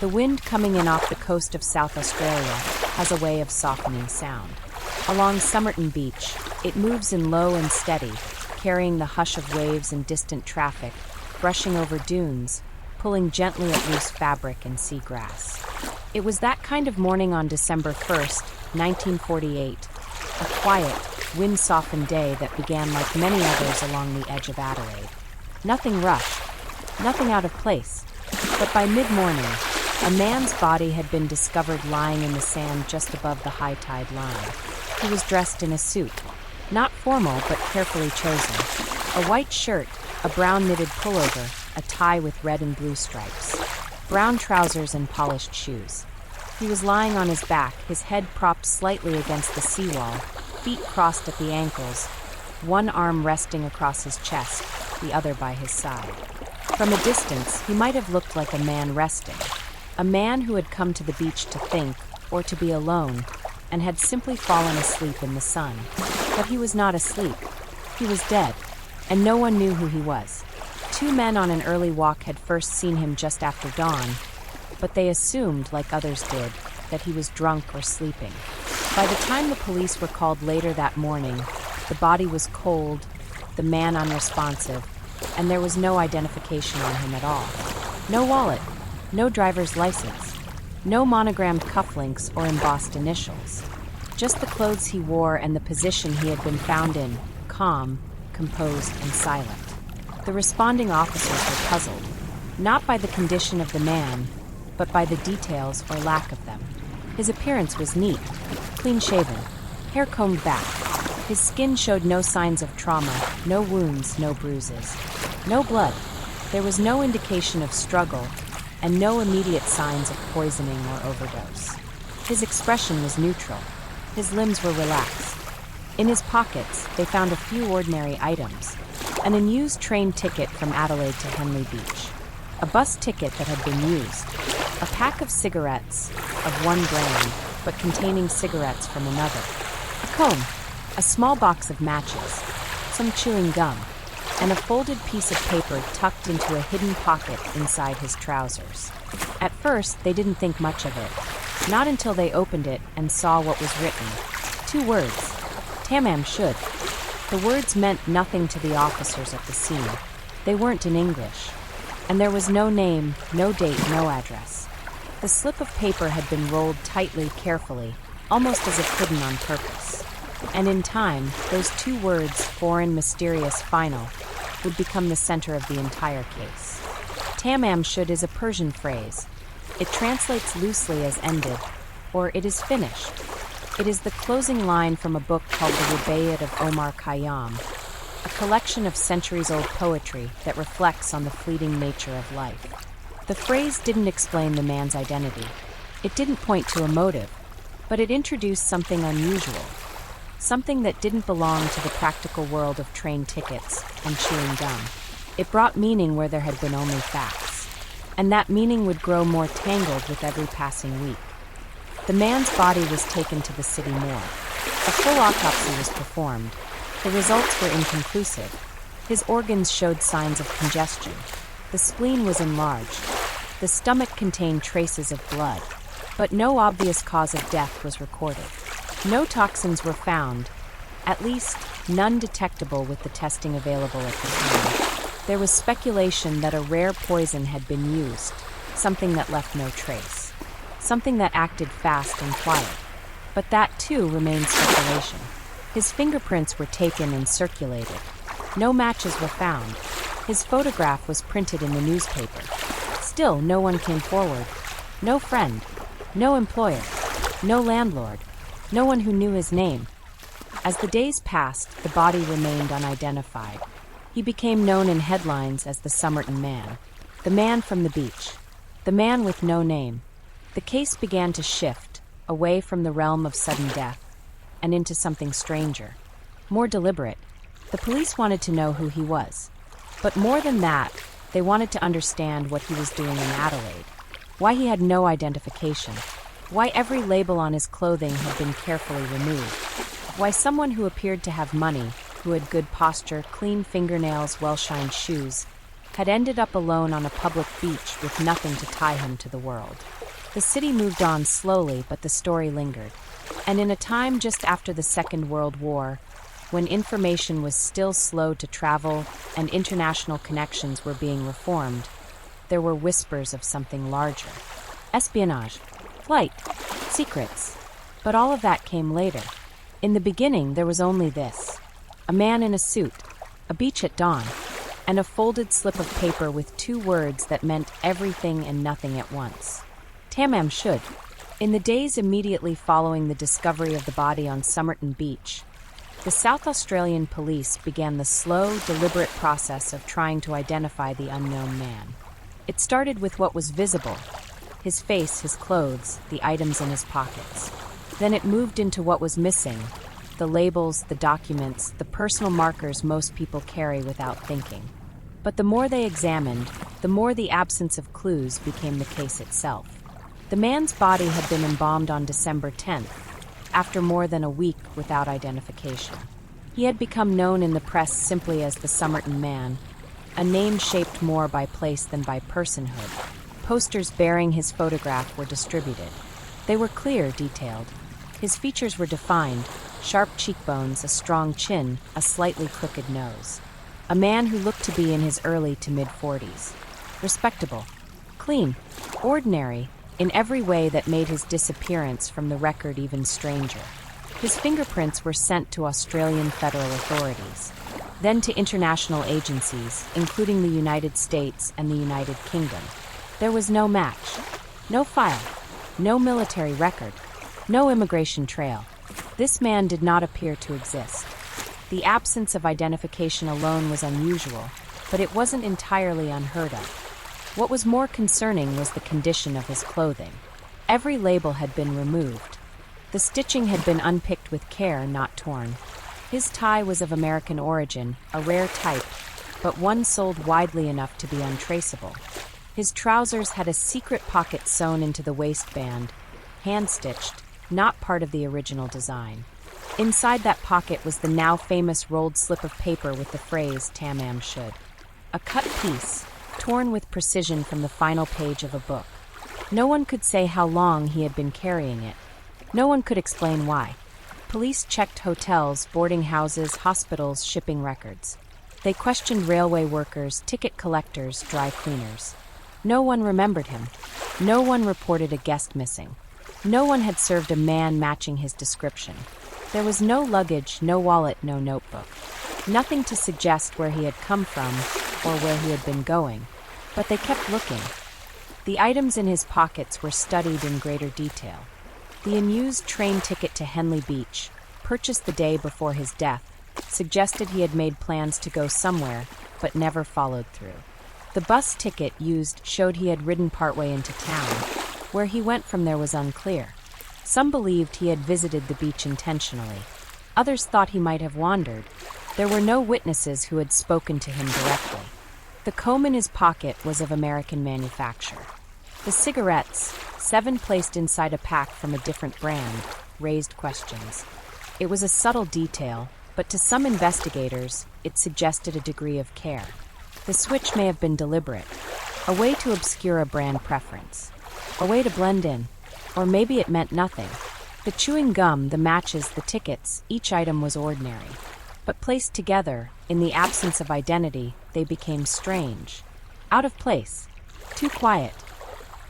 The wind coming in off the coast of South Australia has a way of softening sound. Along Somerton Beach, it moves in low and steady, carrying the hush of waves and distant traffic, brushing over dunes, pulling gently at loose fabric and seagrass. It was that kind of morning on December 1st, 1948, a quiet, wind-softened day that began like many others along the edge of Adelaide. Nothing rushed, nothing out of place, but by mid-morning, a man's body had been discovered lying in the sand just above the high tide line. He was dressed in a suit, not formal but carefully chosen. A white shirt, a brown knitted pullover, a tie with red and blue stripes, brown trousers and polished shoes. He was lying on his back, his head propped slightly against the seawall, feet crossed at the ankles, one arm resting across his chest, the other by his side. From a distance, he might have looked like a man resting, a man who had come to the beach to think, or to be alone, and had simply fallen asleep in the sun. But he was not asleep. He was dead, and no one knew who he was. Two men on an early walk had first seen him just after dawn, but they assumed, like others did, that he was drunk or sleeping. By the time the police were called later that morning, the body was cold, the man unresponsive, and there was no identification on him at all. No wallet, no driver's license, no monogrammed cufflinks or embossed initials. Just the clothes he wore and the position he had been found in, calm, composed, and silent. The responding officers were puzzled, not by the condition of the man, but by the details or lack of them. His appearance was neat, clean-shaven, hair combed back. His skin showed no signs of trauma, no wounds, no bruises, no blood. There was no indication of struggle, and no immediate signs of poisoning or overdose. His expression was neutral. His limbs were relaxed. In his pockets, they found a few ordinary items: an unused train ticket from Adelaide to Henley Beach, a bus ticket that had been used, a pack of cigarettes of one brand, but containing cigarettes from another, a comb, a small box of matches, some chewing gum, and a folded piece of paper tucked into a hidden pocket inside his trousers. At first, they didn't think much of it, not until they opened it and saw what was written. 2 words: Tamám Shud. The words meant nothing to the officers at the scene. They weren't in English, and there was no name, no date, no address. The slip of paper had been rolled tightly, carefully, almost as if hidden on purpose. And in time, those 2 words, foreign, mysterious, final, would become the center of the entire case. Tamám Shud is a Persian phrase. It translates loosely as ended, or it is finished. It is the closing line from a book called the Rubaiyat of Omar Khayyam, a collection of centuries-old poetry that reflects on the fleeting nature of life. The phrase didn't explain the man's identity. It didn't point to a motive, but it introduced something unusual, something that didn't belong to the practical world of train tickets and chewing gum. It brought meaning where there had been only facts, and that meaning would grow more tangled with every passing week. The man's body was taken to the city morgue. A full autopsy was performed. The results were inconclusive. His organs showed signs of congestion. The spleen was enlarged. The stomach contained traces of blood, but no obvious cause of death was recorded. No toxins were found, at least none detectable with the testing available at the time. There was speculation that a rare poison had been used, something that left no trace, something that acted fast and quiet. But that, too, remained speculation. His fingerprints were taken and circulated. No matches were found. His photograph was printed in the newspaper. Still, no one came forward. No friend, no employer, no landlord, no one who knew his name. As the days passed, the body remained unidentified. He became known in headlines as the Somerton Man, the man from the beach, the man with no name. The case began to shift, away from the realm of sudden death, and into something stranger, more deliberate. The police wanted to know who he was. But more than that, they wanted to understand what he was doing in Adelaide, why he had no identification, why every label on his clothing had been carefully removed, why someone who appeared to have money, who had good posture, clean fingernails, well-shined shoes, had ended up alone on a public beach with nothing to tie him to the world. The city moved on slowly, but the story lingered. And in a time just after the Second World War, when information was still slow to travel and international connections were being reformed, there were whispers of something larger. Espionage, flight, secrets. But all of that came later. In the beginning, there was only this: a man in a suit, a beach at dawn, and a folded slip of paper with 2 words that meant everything and nothing at once. Tamám Shud. In the days immediately following the discovery of the body on Somerton Beach, the South Australian police began the slow, deliberate process of trying to identify the unknown man. It started with what was visible: his face, his clothes, the items in his pockets. Then it moved into what was missing: the labels, the documents, the personal markers most people carry without thinking. But the more they examined, the more the absence of clues became the case itself. The man's body had been embalmed on December 10th, after more than a week without identification. He had become known in the press simply as the Somerton Man, a name shaped more by place than by personhood. Posters bearing his photograph were distributed. They were clear, detailed. His features were defined: sharp cheekbones, a strong chin, a slightly crooked nose. A man who looked to be in his early to mid-40s. Respectable, clean, ordinary, in every way that made his disappearance from the record even stranger. His fingerprints were sent to Australian federal authorities, then to international agencies, including the United States and the United Kingdom. There was no match, no file, no military record, no immigration trail. This man did not appear to exist. The absence of identification alone was unusual, but it wasn't entirely unheard of. What was more concerning was the condition of his clothing. Every label had been removed. The stitching had been unpicked with care, not torn. His tie was of American origin, a rare type, but one sold widely enough to be untraceable. His trousers had a secret pocket sewn into the waistband, hand-stitched, not part of the original design. Inside that pocket was the now famous rolled slip of paper with the phrase Tamám Shud. A cut piece, torn with precision from the final page of a book. No one could say how long he had been carrying it. No one could explain why. Police checked hotels, boarding houses, hospitals, shipping records. They questioned railway workers, ticket collectors, dry cleaners. No one remembered him. No one reported a guest missing. No one had served a man matching his description. There was no luggage, no wallet, no notebook. Nothing to suggest where he had come from or where he had been going. But they kept looking. The items in his pockets were studied in greater detail. The unused train ticket to Henley Beach, purchased the day before his death, suggested he had made plans to go somewhere, but never followed through. The bus ticket used showed he had ridden partway into town. Where he went from there was unclear. Some believed he had visited the beach intentionally. Others thought he might have wandered. There were no witnesses who had spoken to him directly. The comb in his pocket was of American manufacture. The cigarettes, 7 placed inside a pack from a different brand, raised questions. It was a subtle detail, but to some investigators, it suggested a degree of care. The switch may have been deliberate, a way to obscure a brand preference, a way to blend in, or maybe it meant nothing. The chewing gum, the matches, the tickets, each item was ordinary. But placed together, in the absence of identity, they became strange. Out of place. Too quiet.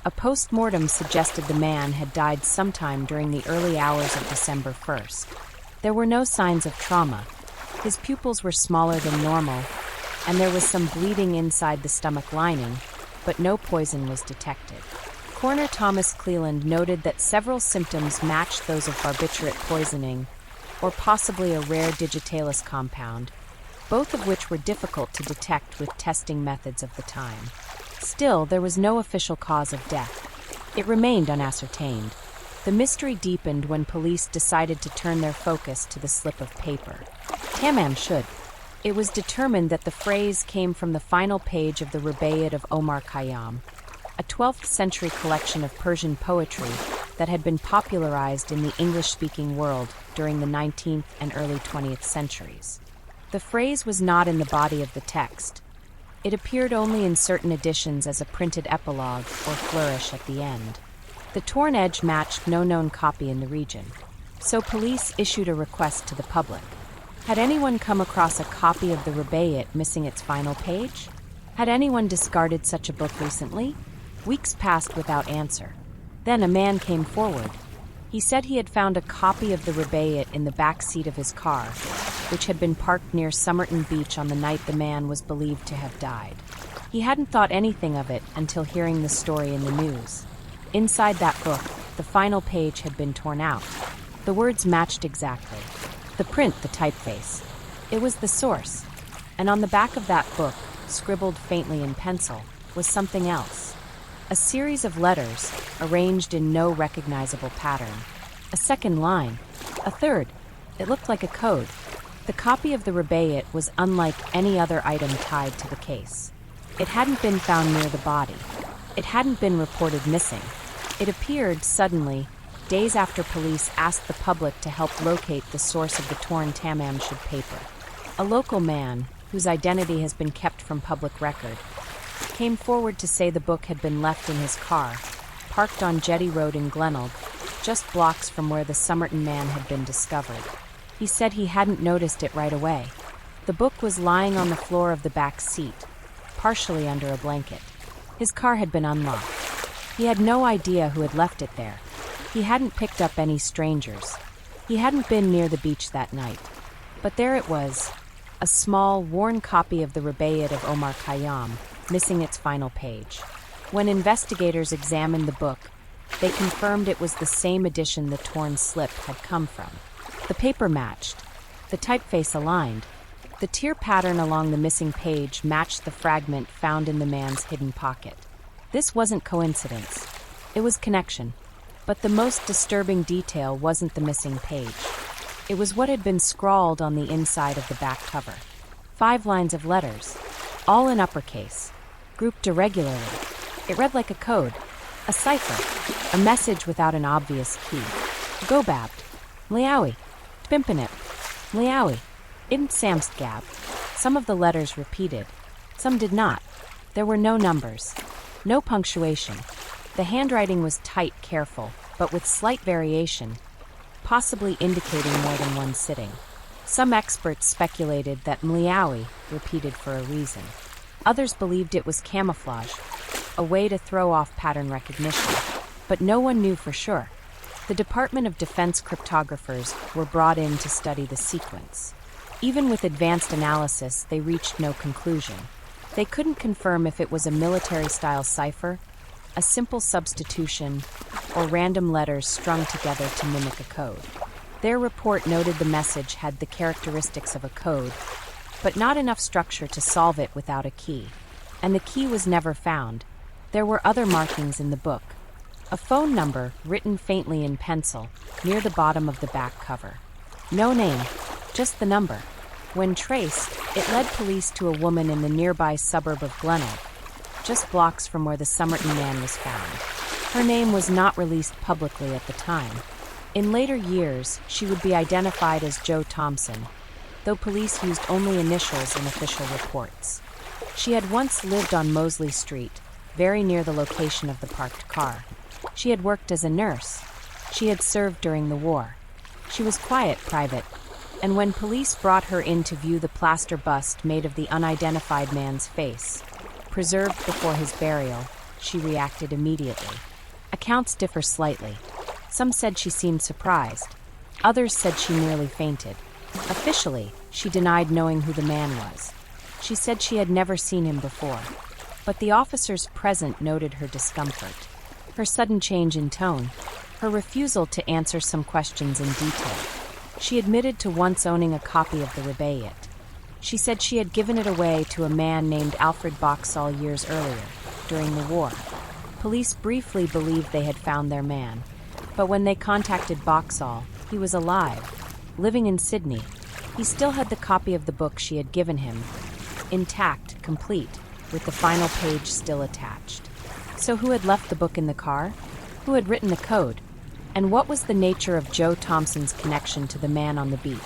A post-mortem suggested the man had died sometime during the early hours of December 1st. There were no signs of trauma. His pupils were smaller than normal, and there was some bleeding inside the stomach lining, but no poison was detected. Coroner Thomas Cleland noted that several symptoms matched those of barbiturate poisoning, or possibly a rare digitalis compound, both of which were difficult to detect with testing methods of the time. Still, there was no official cause of death. It remained unascertained. The mystery deepened when police decided to turn their focus to the slip of paper. Tamám Shud. It was determined that the phrase came from the final page of the Rubaiyat of Omar Khayyam, a 12th century collection of Persian poetry that had been popularized in the English-speaking world during the 19th and early 20th centuries. The phrase was not in the body of the text. It appeared only in certain editions as a printed epilogue or flourish at the end. The torn edge matched no known copy in the region, so police issued a request to the public. Had anyone come across a copy of the Rubaiyat missing its final page? Had anyone discarded such a book recently? Weeks passed without answer. Then a man came forward. He said he had found a copy of the Rubaiyat in the back seat of his car, which had been parked near Somerton Beach on the night the man was believed to have died. He hadn't thought anything of it until hearing the story in the news. Inside that book, the final page had been torn out. The words matched exactly. The print, the typeface. It was the source. And on the back of that book, scribbled faintly in pencil, was something else. A series of letters, arranged in no recognizable pattern. A second line. A third. It looked like a code. The copy of the Rubaiyat was unlike any other item tied to the case. It hadn't been found near the body. It hadn't been reported missing. It appeared suddenly, days after police asked the public to help locate the source of the torn Tamám Shud paper. A local man, whose identity has been kept from public record, came forward to say the book had been left in his car, parked on Jetty Road in Glenelg, just blocks from where the Somerton Man had been discovered. He said he hadn't noticed it right away. The book was lying on the floor of the back seat, partially under a blanket. His car had been unlocked. He had no idea who had left it there. He hadn't picked up any strangers. He hadn't been near the beach that night. But there it was, a small, worn copy of the Rubaiyat of Omar Khayyam, missing its final page. When investigators examined the book, they confirmed it was the same edition the torn slip had come from. The paper matched. The typeface aligned. The tear pattern along the missing page matched the fragment found in the man's hidden pocket. This wasn't coincidence. It was connection. But the most disturbing detail wasn't the missing page. It was what had been scrawled on the inside of the back cover. 5 lines of letters, all in uppercase, grouped irregularly. It read like a code, a cipher, a message without an obvious key. Gobabbed, Mliawi, Tbimpinip, Mliawi, Ibn Samstgab. Some of the letters repeated, some did not. There were no numbers, no punctuation. The handwriting was tight, careful, but with slight variation, possibly indicating more than one sitting. Some experts speculated that Mliawi repeated for a reason. Others believed it was camouflage, a way to throw off pattern recognition. But no one knew for sure. The Department of Defense cryptographers were brought in to study the sequence. Even with advanced analysis, they reached no conclusion. They couldn't confirm if it was a military-style cipher, a simple substitution, or random letters strung together to mimic a code. Their report noted the message had the characteristics of a code, but not enough structure to solve it without a key. And the key was never found. There were other markings in the book. A phone number written faintly in pencil near the bottom of the back cover. No name, just the number. When traced, it led police to a woman in the nearby suburb of Glenelg, just blocks from where the Somerton Man was found. Her name was not released publicly at the time. In later years, she would be identified as Jo Thompson, though police used only initials in official reports. She had once lived on Mosley Street, very near the location of the parked car. She had worked as a nurse. She had served during the war. She was quiet, private, and when police brought her in to view the plaster bust made of the unidentified man's face, preserved before his burial, she reacted immediately. Accounts differ slightly. Some said she seemed surprised. Others said she nearly fainted. Officially, she denied knowing who the man was. She said she had never seen him before. But the officers present noted her discomfort. Her sudden change in tone. Her refusal to answer some questions in detail. She admitted to once owning a copy of the Rubaiyat. She said she had given it away to a man named Alfred Boxall years earlier, during the war. Police briefly believed they had found their man, but when they contacted Boxall, he was alive, living in Sydney. He still had the copy of the book she had given him, intact, complete, with the final page still attached. So who had left the book in the car? Who had written the code? And what was the nature of Jo Thompson's connection to the man on the beach?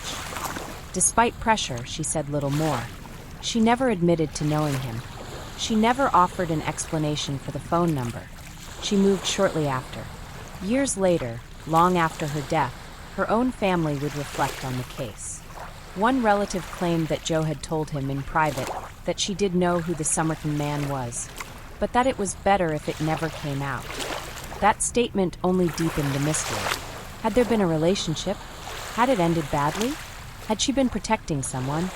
Despite pressure, she said little more. She never admitted to knowing him. She never offered an explanation for the phone number. She moved shortly after. Years later, long after her death, her own family would reflect on the case. One relative claimed that Jo had told him in private that she did know who the Somerton Man was, but that it was better if it never came out. That statement only deepened the mystery. Had there been a relationship? Had it ended badly? Had she been protecting someone?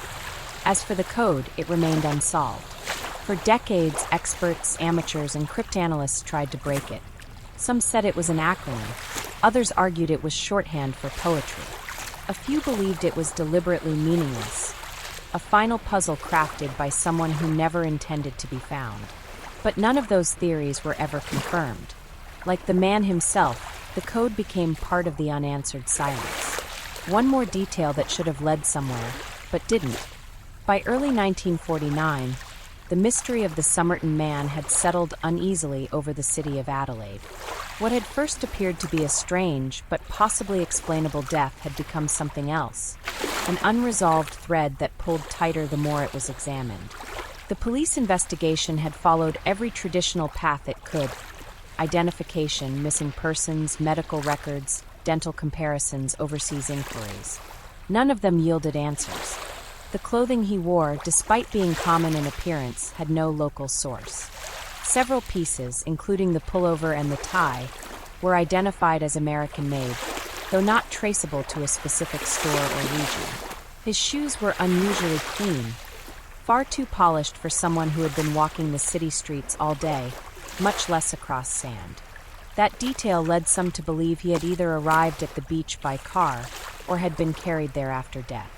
As for the code, it remained unsolved. For decades, experts, amateurs, and cryptanalysts tried to break it. Some said it was an acronym. Others argued it was shorthand for poetry. A few believed it was deliberately meaningless, a final puzzle crafted by someone who never intended to be found. But none of those theories were ever confirmed. Like the man himself, the code became part of the unanswered silence. One more detail that should have led somewhere, but didn't. By early 1949, the mystery of the Somerton Man had settled uneasily over the city of Adelaide. What had first appeared to be a strange but possibly explainable death had become something else, an unresolved thread that pulled tighter the more it was examined. The police investigation had followed every traditional path it could: identification, missing persons, medical records, dental comparisons, overseas inquiries. None of them yielded answers. The clothing he wore, despite being common in appearance, had no local source. Several pieces, including the pullover and the tie, were identified as American-made, though not traceable to a specific store or region. His shoes were unusually clean, far too polished for someone who had been walking the city streets all day, much less across sand. That detail led some to believe he had either arrived at the beach by car or had been carried there after death.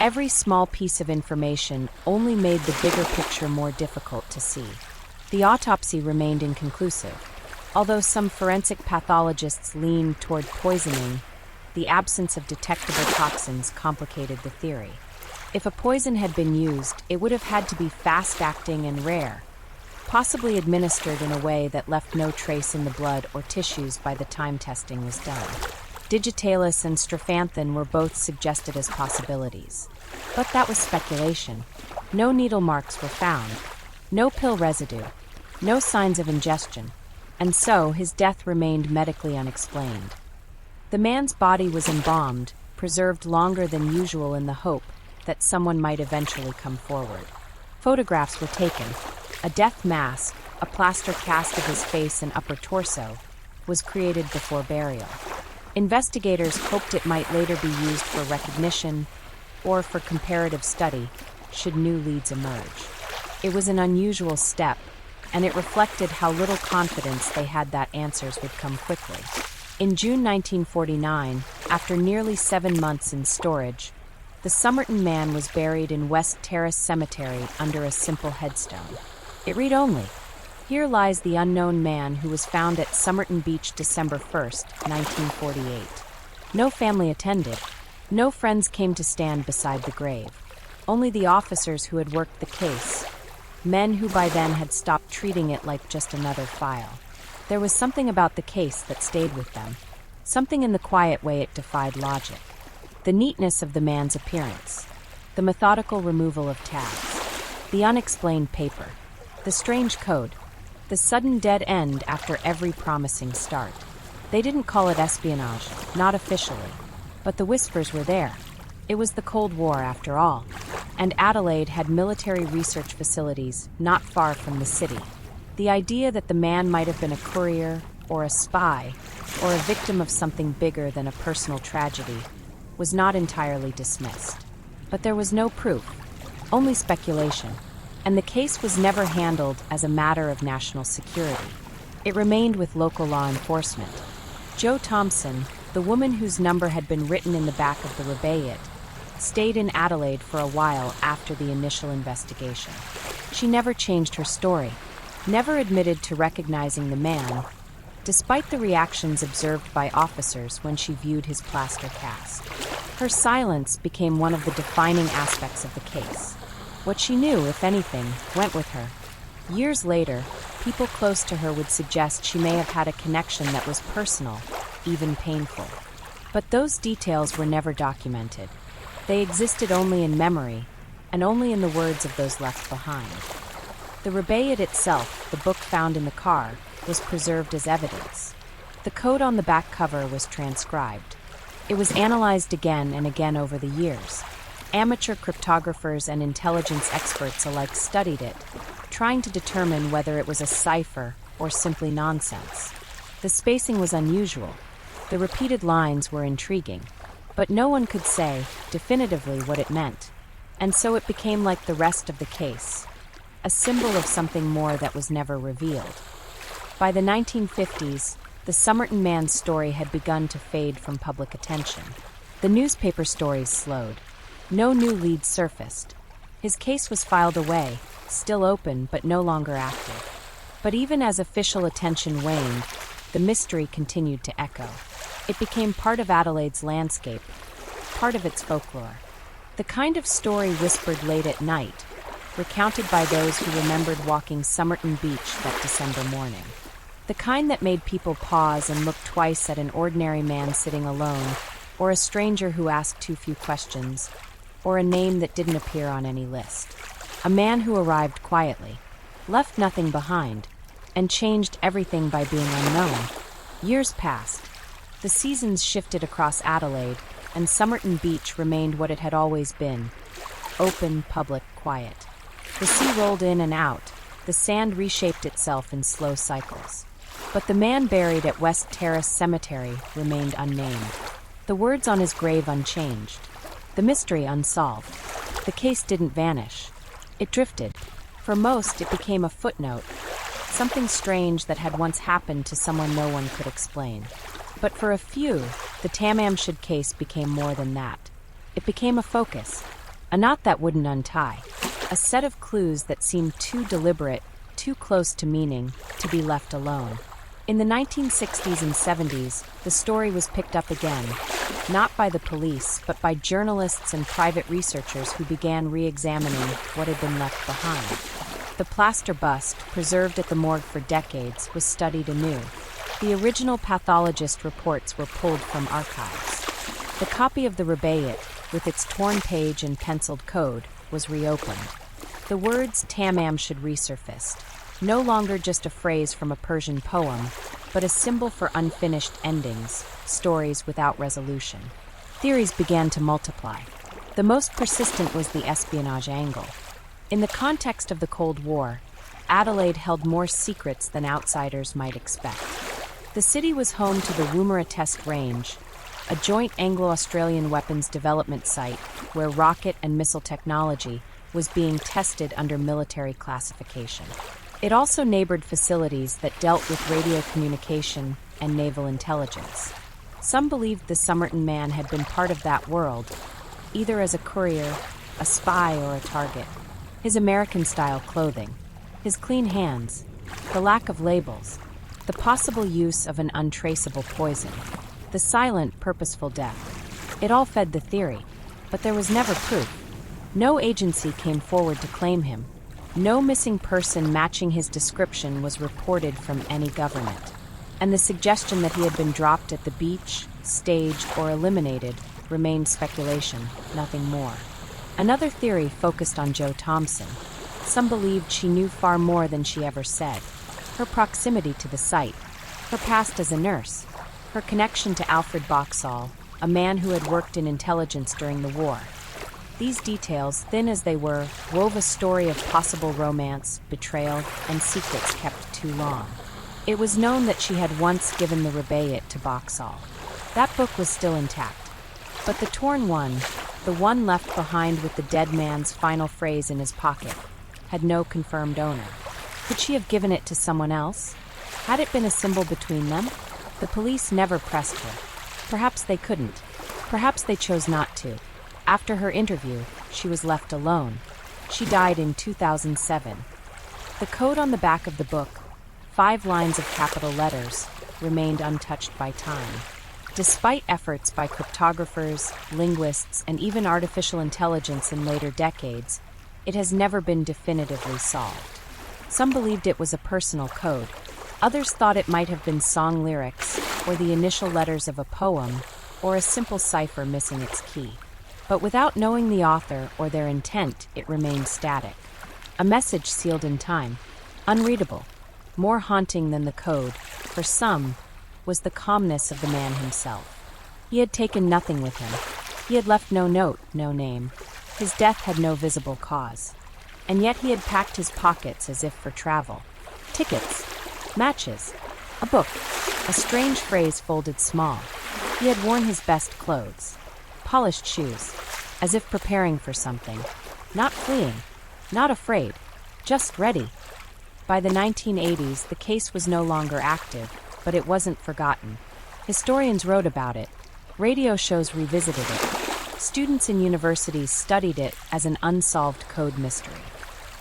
Every small piece of information only made the bigger picture more difficult to see. The autopsy remained inconclusive. Although some forensic pathologists leaned toward poisoning, the absence of detectable toxins complicated the theory. If a poison had been used, it would have had to be fast-acting and rare, possibly administered in a way that left no trace in the blood or tissues by the time testing was done. Digitalis and streptanthin were both suggested as possibilities. But that was speculation. No needle marks were found, no pill residue, no signs of ingestion, and so his death remained medically unexplained. The man's body was embalmed, preserved longer than usual in the hope that someone might eventually come forward. Photographs were taken. A death mask, a plaster cast of his face and upper torso, was created before burial. Investigators hoped it might later be used for recognition or for comparative study should new leads emerge. It was an unusual step, and it reflected how little confidence they had that answers would come quickly. In June 1949, after nearly 7 months in storage, the Somerton Man was buried in West Terrace Cemetery under a simple headstone. It read only, "Here lies the unknown man who was found at Somerton Beach December 1st, 1948. No family attended. No friends came to stand beside the grave. Only the officers who had worked the case, men who by then had stopped treating it like just another file. There was something about the case that stayed with them, something in the quiet way it defied logic. The neatness of the man's appearance, the methodical removal of tabs, the unexplained paper, the strange code, the sudden dead end after every promising start. They didn't call it espionage, not officially, but the whispers were there. It was the Cold War after all, and Adelaide had military research facilities not far from the city. The idea that the man might have been a courier, or a spy, or a victim of something bigger than a personal tragedy was not entirely dismissed. But there was no proof, only speculation, and the case was never handled as a matter of national security. It remained with local law enforcement. Jo Thompson, the woman whose number had been written in the back of the rebayet, stayed in Adelaide for a while after the initial investigation. She never changed her story, never admitted to recognizing the man, despite the reactions observed by officers when she viewed his plaster cast. Her silence became one of the defining aspects of the case. What she knew, if anything, went with her. Years later, people close to her would suggest she may have had a connection that was personal, even painful. But those details were never documented. They existed only in memory, and only in the words of those left behind. The rubaiyat itself, the book found in the car, was preserved as evidence. The code on the back cover was transcribed. It was analyzed again and again over the years. Amateur cryptographers and intelligence experts alike studied it, trying to determine whether it was a cipher or simply nonsense. The spacing was unusual. The repeated lines were intriguing, but no one could say definitively what it meant. And so it became like the rest of the case, a symbol of something more that was never revealed. By the 1950s, the Somerton Man story had begun to fade from public attention. The newspaper stories slowed. No new leads surfaced. His case was filed away, still open but no longer active. But even as official attention waned, the mystery continued to echo. It became part of Adelaide's landscape, part of its folklore. The kind of story whispered late at night, recounted by those who remembered walking Somerton Beach that December morning. The kind that made people pause and look twice at an ordinary man sitting alone, or a stranger who asked too few questions, or a name that didn't appear on any list. A man who arrived quietly, left nothing behind, and changed everything by being unknown. Years passed. The seasons shifted across Adelaide, and Somerton Beach remained what it had always been: open, public, quiet. The sea rolled in and out. The sand reshaped itself in slow cycles. But the man buried at West Terrace Cemetery remained unnamed. The words on his grave unchanged. The mystery unsolved. The case didn't vanish. It drifted. For most, it became a footnote, something strange that had once happened to someone no one could explain. But for a few, the Tamám Shud case became more than that. It became a focus, a knot that wouldn't untie, a set of clues that seemed too deliberate, too close to meaning, to be left alone. In the 1960s and 70s, the story was picked up again, not by the police, but by journalists and private researchers who began re-examining what had been left behind. The plaster bust, preserved at the morgue for decades, was studied anew. The original pathologist reports were pulled from archives. The copy of the rubaiyat, with its torn page and penciled code, was reopened. The words Tamam Shud resurfaced, no longer just a phrase from a Persian poem, but a symbol for unfinished endings, stories without resolution. Theories began to multiply. The most persistent was the espionage angle. In the context of the Cold War, Adelaide held more secrets than outsiders might expect. The city was home to the Woomera Test Range, a joint Anglo-Australian weapons development site where rocket and missile technology was being tested under military classification. It also neighbored facilities that dealt with radio communication and naval intelligence. Some believed the Somerton Man had been part of that world, either as a courier, a spy, or a target. His American-style clothing, his clean hands, the lack of labels, the possible use of an untraceable poison, the silent, purposeful death. It all fed the theory, but there was never proof. No agency came forward to claim him. No missing person matching his description was reported from any government. And the suggestion that he had been dropped at the beach, staged, or eliminated remained speculation, nothing more. Another theory focused on Jo Thompson. Some believed she knew far more than she ever said. Her proximity to the site, her past as a nurse, her connection to Alfred Boxall, a man who had worked in intelligence during the war. These details, thin as they were, wove a story of possible romance, betrayal, and secrets kept too long. It was known that she had once given the rubaiyat to Boxall. That book was still intact. But the torn one, the one left behind with the dead man's final phrase in his pocket, had no confirmed owner. Could she have given it to someone else? Had it been a symbol between them? The police never pressed her. Perhaps they couldn't. Perhaps they chose not to. After her interview, she was left alone. She died in 2007. The code on the back of the book, 5 lines of capital letters, remained untouched by time. Despite efforts by cryptographers, linguists, and even artificial intelligence in later decades, it has never been definitively solved. Some believed it was a personal code. Others thought it might have been song lyrics, or the initial letters of a poem, or a simple cipher missing its key. But without knowing the author or their intent, it remained static. A message sealed in time, unreadable. More haunting than the code, for some, was the calmness of the man himself. He had taken nothing with him. He had left no note, no name. His death had no visible cause. And yet he had packed his pockets as if for travel. Tickets, matches, a book, a strange phrase folded small. He had worn his best clothes, polished shoes, as if preparing for something. Not fleeing, not afraid, just ready. By the 1980s, the case was no longer active, but it wasn't forgotten. Historians wrote about it. Radio shows revisited it. Students in universities studied it as an unsolved code mystery.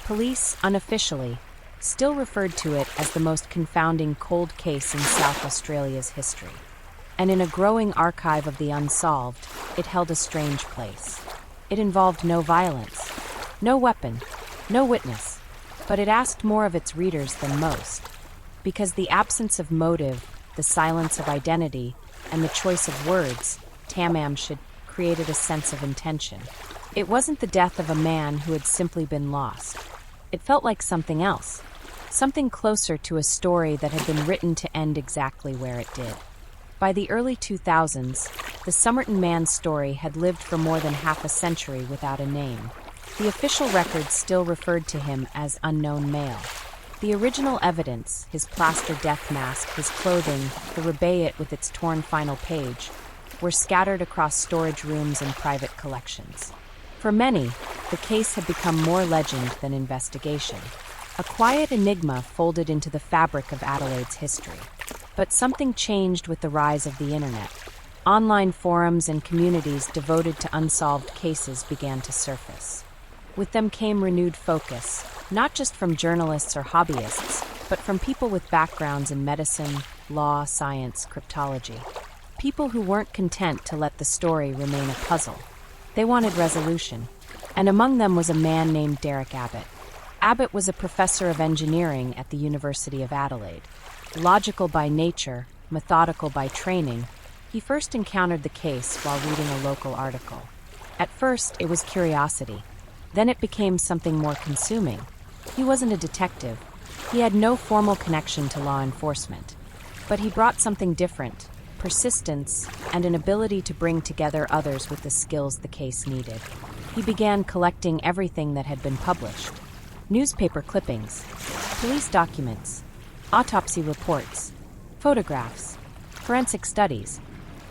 Police, unofficially, still referred to it as the most confounding cold case in South Australia's history. And in a growing archive of the unsolved, it held a strange place. It involved no violence, no weapon, no witness, but it asked more of its readers than most. Because the absence of motive, the silence of identity, and the choice of words, Tamám Shud, created a sense of intention. It wasn't the death of a man who had simply been lost. It felt like something else, something closer to a story that had been written to end exactly where it did. By the early 2000s, the Somerton Man story had lived for more than half a century without a name. The official records still referred to him as unknown male. The original evidence, his plaster death mask, his clothing, the rebayet with its torn final page, were scattered across storage rooms and private collections. For many, the case had become more legend than investigation. A quiet enigma folded into the fabric of Adelaide's history. But something changed with the rise of the internet. Online forums and communities devoted to unsolved cases began to surface. With them came renewed focus, not just from journalists or hobbyists, but from people with backgrounds in medicine, law, science, cryptology. People who weren't content to let the story remain a puzzle. They wanted resolution, and among them was a man named Derek Abbott. Abbott was a professor of engineering at the University of Adelaide. Logical by nature, methodical by training, he first encountered the case while reading a local article. At first, it was curiosity. Then it became something more consuming. He wasn't a detective. He had no formal connection to law enforcement. But he brought something different, persistence, and an ability to bring together others with the skills the case needed. He began collecting everything that had been published. Newspaper clippings, police documents, autopsy reports, photographs, forensic studies.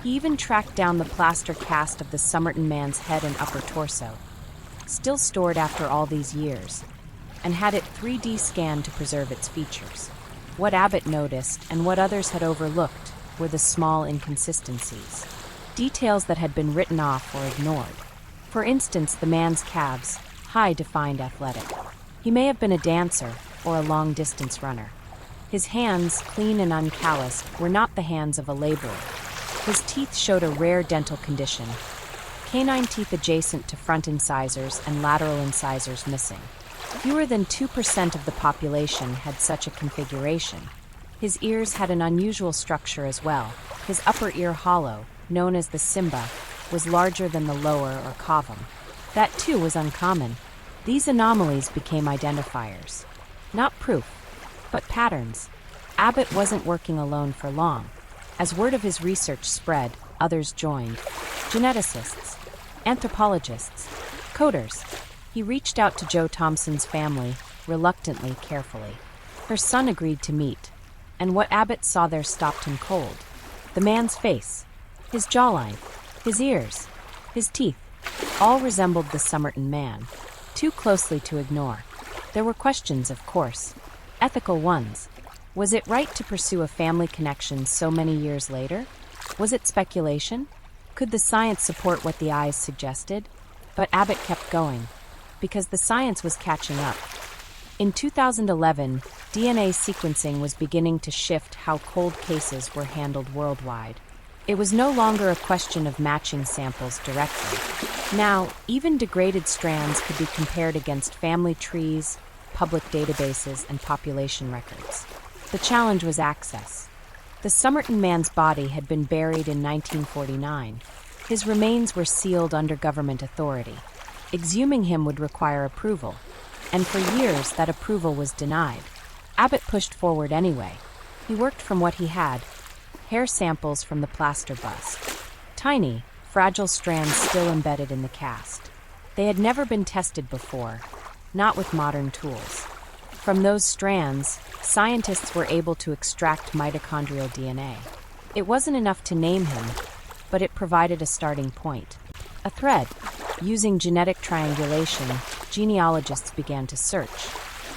He even tracked down the plaster cast of the Somerton Man's head and upper torso, still stored after all these years, and had it 3D scanned to preserve its features. What Abbott noticed, and what others had overlooked, were the small inconsistencies, details that had been written off or ignored. For instance, the man's calves, high defined athletic. He may have been a dancer or a long-distance runner. His hands, clean and uncalloused, were not the hands of a laborer. His teeth showed a rare dental condition, canine teeth adjacent to front incisors and lateral incisors missing. Fewer than 2% of the population had such a configuration. His ears had an unusual structure as well. His upper ear hollow, known as the cimba, was larger than the lower or cavum. That too was uncommon. These anomalies became identifiers. Not proof, but patterns. Abbott wasn't working alone for long. As word of his research spread, others joined. Geneticists, anthropologists, coders. He reached out to Jo Thompson's family, reluctantly, carefully. Her son agreed to meet, and what Abbott saw there stopped him cold. The man's face, his jawline, his ears, his teeth, all resembled the Somerton Man, too closely to ignore. There were questions, of course, ethical ones. Was it right to pursue a family connection so many years later? Was it speculation? Could the science support what the eyes suggested? But Abbott kept going, because the science was catching up. In 2011, DNA sequencing was beginning to shift how cold cases were handled worldwide. It was no longer a question of matching samples directly. Now, even degraded strands could be compared against family trees, public databases, and population records. The challenge was access. The Somerton Man's body had been buried in 1949. His remains were sealed under government authority. Exhuming him would require approval. And for years, that approval was denied. Abbott pushed forward anyway. He worked from what he had: hair samples from the plaster bust. Tiny, fragile strands still embedded in the cast. They had never been tested before, not with modern tools. From those strands, scientists were able to extract mitochondrial DNA. It wasn't enough to name him, but it provided a starting point. A thread. Using genetic triangulation, genealogists began to search.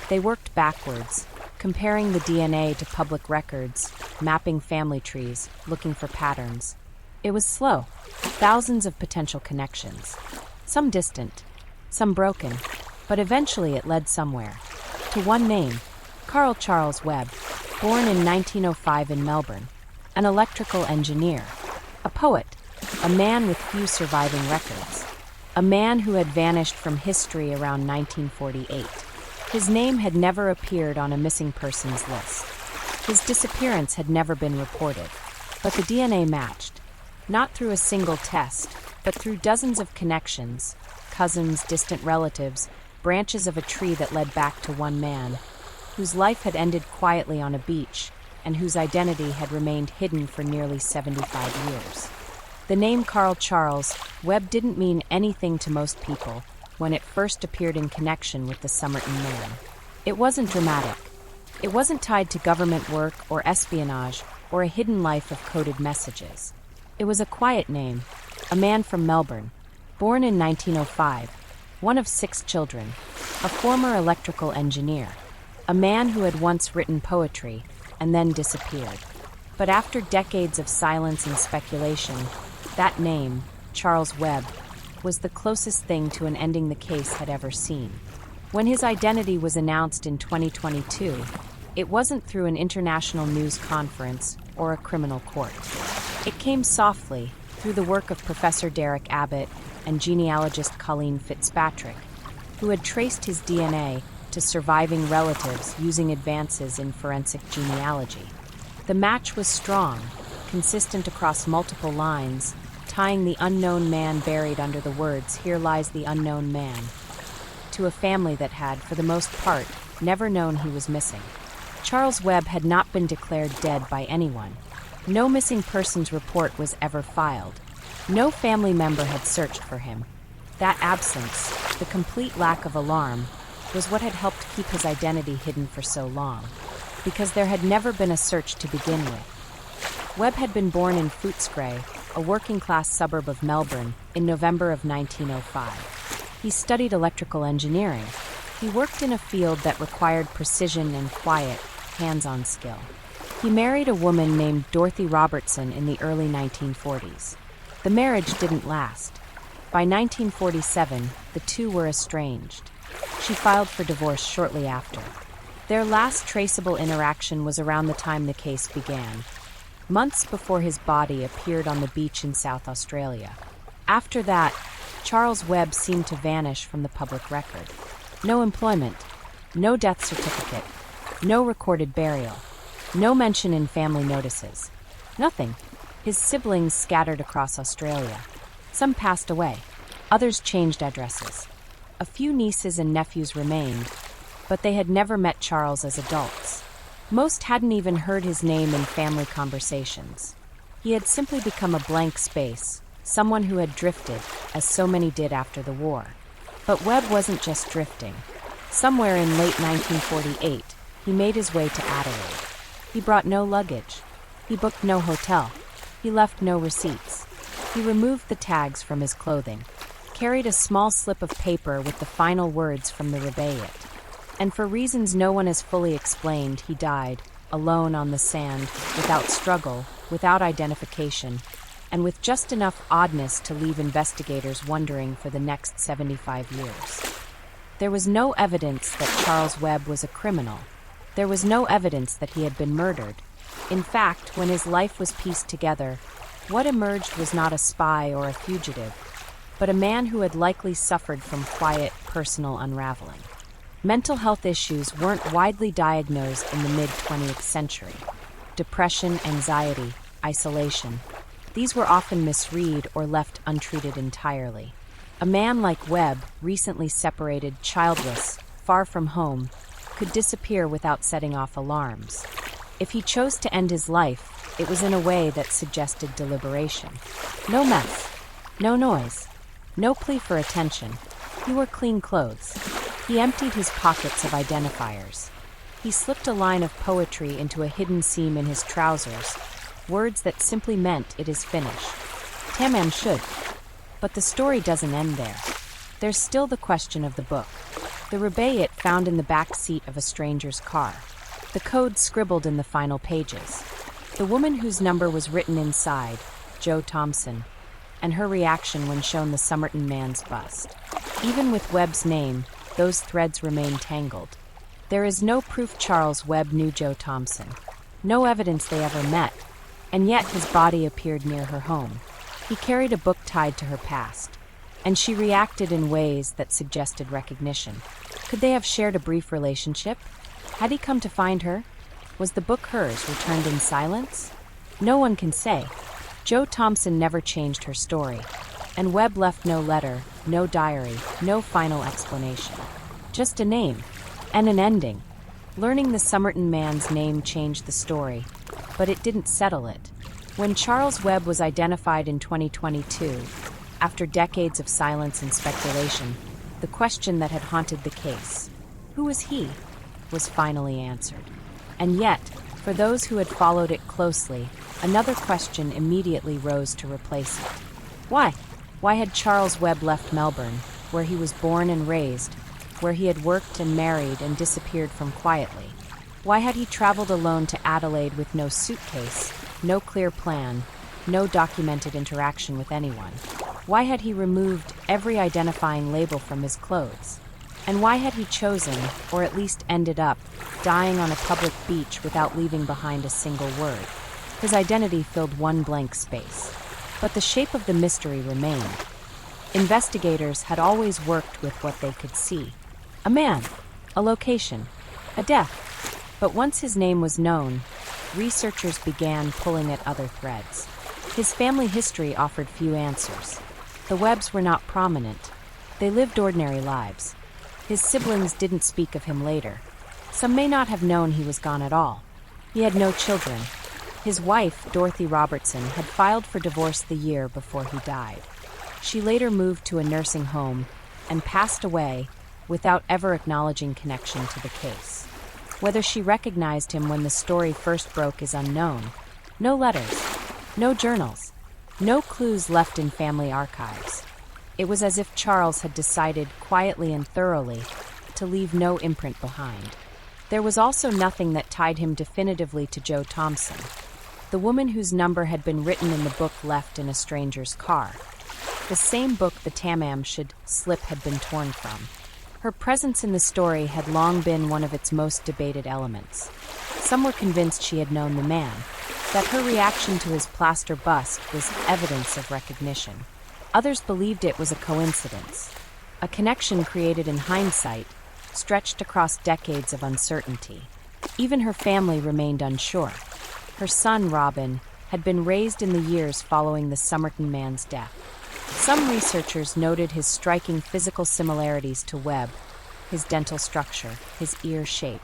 They worked backwards, comparing the DNA to public records, mapping family trees, looking for patterns. It was slow. Thousands of potential connections. Some distant, some broken, but eventually it led somewhere. To one name: Carl Charles Webb, born in 1905 in Melbourne, an electrical engineer, a poet, a man with few surviving records, a man who had vanished from history around 1948. His name had never appeared on a missing persons list. His disappearance had never been reported, but the DNA matched, not through a single test, but through dozens of connections: cousins, distant relatives, branches of a tree that led back to one man, whose life had ended quietly on a beach and whose identity had remained hidden for nearly 75 years. The name Carl Charles Webb didn't mean anything to most people when it first appeared in connection with the Somerton Man. It wasn't dramatic. It wasn't tied to government work or espionage or a hidden life of coded messages. It was a quiet name, a man from Melbourne, born in 1905, one of 6 children, a former electrical engineer, a man who had once written poetry and then disappeared. But after decades of silence and speculation, that name, Charles Webb, was the closest thing to an ending the case had ever seen. When his identity was announced in 2022, it wasn't through an international news conference or a criminal court. It came softly, through the work of Professor Derek Abbott and genealogist Colleen Fitzpatrick, who had traced his DNA to surviving relatives using advances in forensic genealogy. The match was strong, consistent across multiple lines, tying the unknown man buried under the words, "Here lies the unknown man," to a family that had, for the most part, never known he was missing. Charles Webb had not been declared dead by anyone. No missing persons report was ever filed. No family member had searched for him. That absence, the complete lack of alarm, was what had helped keep his identity hidden for so long, because there had never been a search to begin with. Webb had been born in Footscray, a working-class suburb of Melbourne, in November of 1905. He studied electrical engineering. He worked in a field that required precision and quiet, hands-on skill. He married a woman named Dorothy Robertson in the early 1940s. The marriage didn't last. By 1947, the two were estranged. She filed for divorce shortly after. Their last traceable interaction was around the time the case began, months before his body appeared on the beach in South Australia. After that, Charles Webb seemed to vanish from the public record. No employment, no death certificate, no recorded burial, no mention in family notices. Nothing. His siblings scattered across Australia. Some passed away. Others changed addresses. A few nieces and nephews remained, but they had never met Charles as adults. Most hadn't even heard his name in family conversations. He had simply become a blank space, someone who had drifted, as so many did after the war. But Webb wasn't just drifting. Somewhere in late 1948, he made his way to Adelaide. He brought no luggage. He booked no hotel. He left no receipts. He removed the tags from his clothing, carried a small slip of paper with the final words from the rebayet. And for reasons no one has fully explained, he died, alone on the sand, without struggle, without identification, and with just enough oddness to leave investigators wondering for the next 75 years. There was no evidence that Charles Webb was a criminal. There was no evidence that he had been murdered. In fact, when his life was pieced together, what emerged was not a spy or a fugitive, but a man who had likely suffered from quiet, personal unraveling. Mental health issues weren't widely diagnosed in the mid-20th century. Depression, anxiety, isolation. These were often misread or left untreated entirely. A man like Webb, recently separated, childless, far from home, could disappear without setting off alarms. If he chose to end his life, it was in a way that suggested deliberation. No mess, no noise, no plea for attention. He wore clean clothes. He emptied his pockets of identifiers. He slipped a line of poetry into a hidden seam in his trousers, words that simply meant it is finished. Tamám Shud. But the story doesn't end there. There's still the question of the book. The rubaiyat found in the back seat of a stranger's car. The code scribbled in the final pages. The woman whose number was written inside, Jo Thompson, and her reaction when shown the Somerton Man's bust. Even with Webb's name, those threads remain tangled. There is no proof Charles Webb knew Jo Thompson. No evidence they ever met, and yet his body appeared near her home. He carried a book tied to her past, and she reacted in ways that suggested recognition. Could they have shared a brief relationship? Had he come to find her? Was the book hers, returned in silence? No one can say. Jo Thompson never changed her story, and Webb left no letter, no diary, no final explanation. Just a name, and an ending. Learning the Somerton Man's name changed the story, but it didn't settle it. When Charles Webb was identified in 2022, after decades of silence and speculation, the question that had haunted the case, who was he, was finally answered. And yet, for those who had followed it closely, another question immediately rose to replace it. Why? Why had Charles Webb left Melbourne, where he was born and raised, where he had worked and married and disappeared from quietly? Why had he traveled alone to Adelaide with no suitcase, no clear plan, no documented interaction with anyone? Why had he removed every identifying label from his clothes? And why had he chosen, or at least ended up, dying on a public beach without leaving behind a single word? His identity filled one blank space. But the shape of the mystery remained. Investigators had always worked with what they could see. A man, a location, a death. But once his name was known, researchers began pulling at other threads. His family history offered few answers. The Webbs were not prominent. They lived ordinary lives. His siblings didn't speak of him later. Some may not have known he was gone at all. He had no children. His wife, Dorothy Robertson, had filed for divorce the year before he died. She later moved to a nursing home and passed away without ever acknowledging connection to the case. Whether she recognized him when the story first broke is unknown. No letters, no journals, no clues left in family archives. It was as if Charles had decided, quietly and thoroughly, to leave no imprint behind. There was also nothing that tied him definitively to Jo Thompson, the woman whose number had been written in the book left in a stranger's car, the same book the Tamám Shud slip had been torn from. Her presence in the story had long been one of its most debated elements. Some were convinced she had known the man, that her reaction to his plaster bust was evidence of recognition. Others believed it was a coincidence, a connection created in hindsight, stretched across decades of uncertainty. Even her family remained unsure. Her son, Robin, had been raised in the years following the Somerton Man's death. Some researchers noted his striking physical similarities to Webb, his dental structure, his ear shape.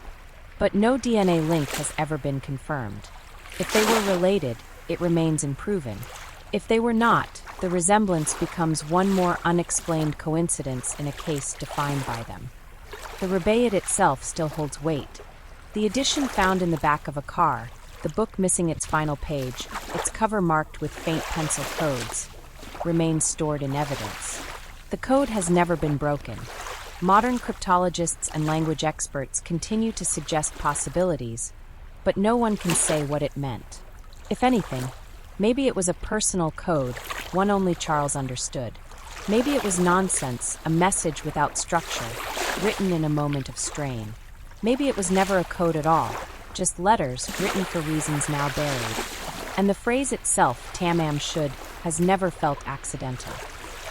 But no DNA link has ever been confirmed. If they were related, it remains unproven. If they were not, the resemblance becomes one more unexplained coincidence in a case defined by them. The rubaiyat itself still holds weight. The edition found in the back of a car, the book missing its final page, its cover marked with faint pencil codes, remains stored in evidence. The code has never been broken. Modern cryptologists and language experts continue to suggest possibilities, but no one can say what it meant. If anything, maybe it was a personal code, one only Charles understood. Maybe it was nonsense, a message without structure, written in a moment of strain. Maybe it was never a code at all, just letters written for reasons now buried. And the phrase itself, Tamám Shud, has never felt accidental.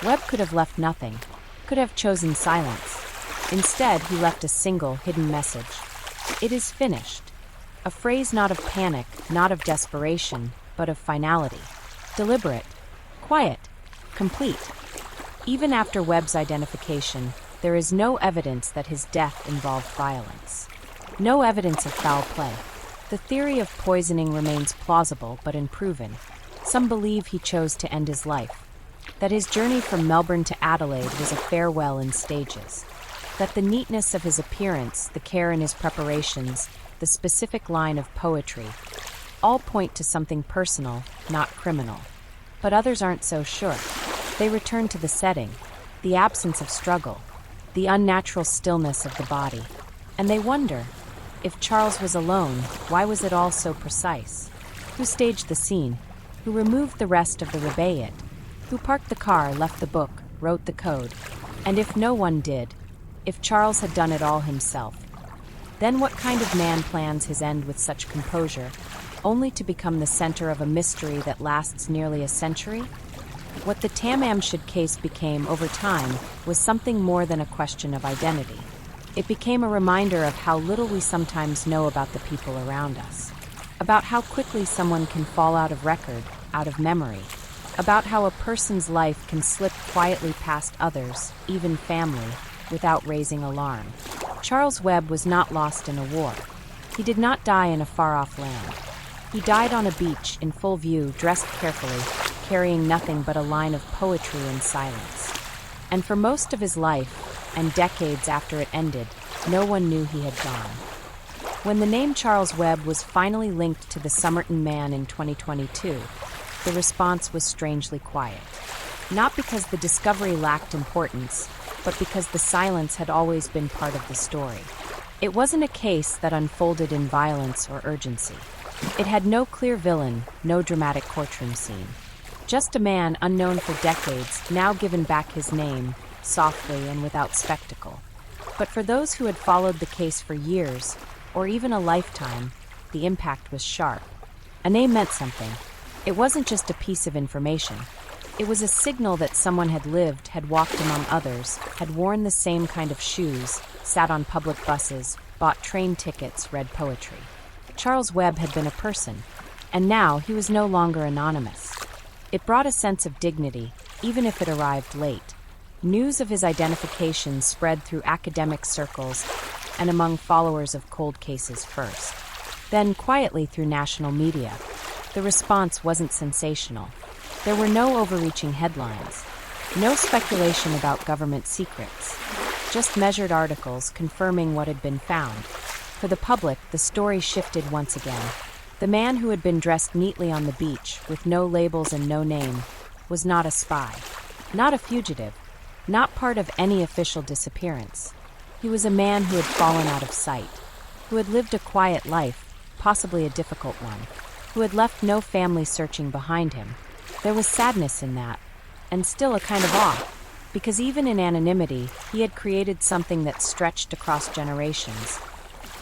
Webb could have left nothing, could have chosen silence. Instead, he left a single, hidden message. It is finished. A phrase not of panic, not of desperation, but of finality. Deliberate, quiet, complete. Even after Webb's identification, there is no evidence that his death involved violence. No evidence of foul play. The theory of poisoning remains plausible but unproven. Some believe he chose to end his life, that his journey from Melbourne to Adelaide was a farewell in stages, that the neatness of his appearance, the care in his preparations, the specific line of poetry, all point to something personal, not criminal. But others aren't so sure. They return to the setting, the absence of struggle, the unnatural stillness of the body, and they wonder, if Charles was alone, why was it all so precise? Who staged the scene? Who removed the rest of the rebayet? Who parked the car, left the book, wrote the code? And if no one did, if Charles had done it all himself, then what kind of man plans his end with such composure, only to become the center of a mystery that lasts nearly a century? What the Tamám Shud case became over time was something more than a question of identity. It became a reminder of how little we sometimes know about the people around us, about how quickly someone can fall out of record, out of memory, about how a person's life can slip quietly past others, even family, without raising alarm. Charles Webb was not lost in a war. He did not die in a far-off land. He died on a beach, in full view, dressed carefully, carrying nothing but a line of poetry in silence. And for most of his life, and decades after it ended, no one knew he had gone. When the name Charles Webb was finally linked to the Somerton Man in 2022, the response was strangely quiet. Not because the discovery lacked importance, but because the silence had always been part of the story. It wasn't a case that unfolded in violence or urgency. It had no clear villain, no dramatic courtroom scene. Just a man unknown for decades, now given back his name, softly and without spectacle. But for those who had followed the case for years, or even a lifetime, the impact was sharp. A name meant something. It wasn't just a piece of information. It was a signal that someone had lived, had walked among others, had worn the same kind of shoes, sat on public buses, bought train tickets, read poetry. Charles Webb had been a person, and now he was no longer anonymous. It brought a sense of dignity, even if it arrived late. News of his identification spread through academic circles and among followers of cold cases first, then quietly through national media. The response wasn't sensational. There were no overreaching headlines, no speculation about government secrets, just measured articles confirming what had been found. For the public, the story shifted once again. The man who had been dressed neatly on the beach, with no labels and no name, was not a spy, not a fugitive, not part of any official disappearance. He was a man who had fallen out of sight, who had lived a quiet life, possibly a difficult one, who had left no family searching behind him. There was sadness in that, and still a kind of awe, because even in anonymity, he had created something that stretched across generations.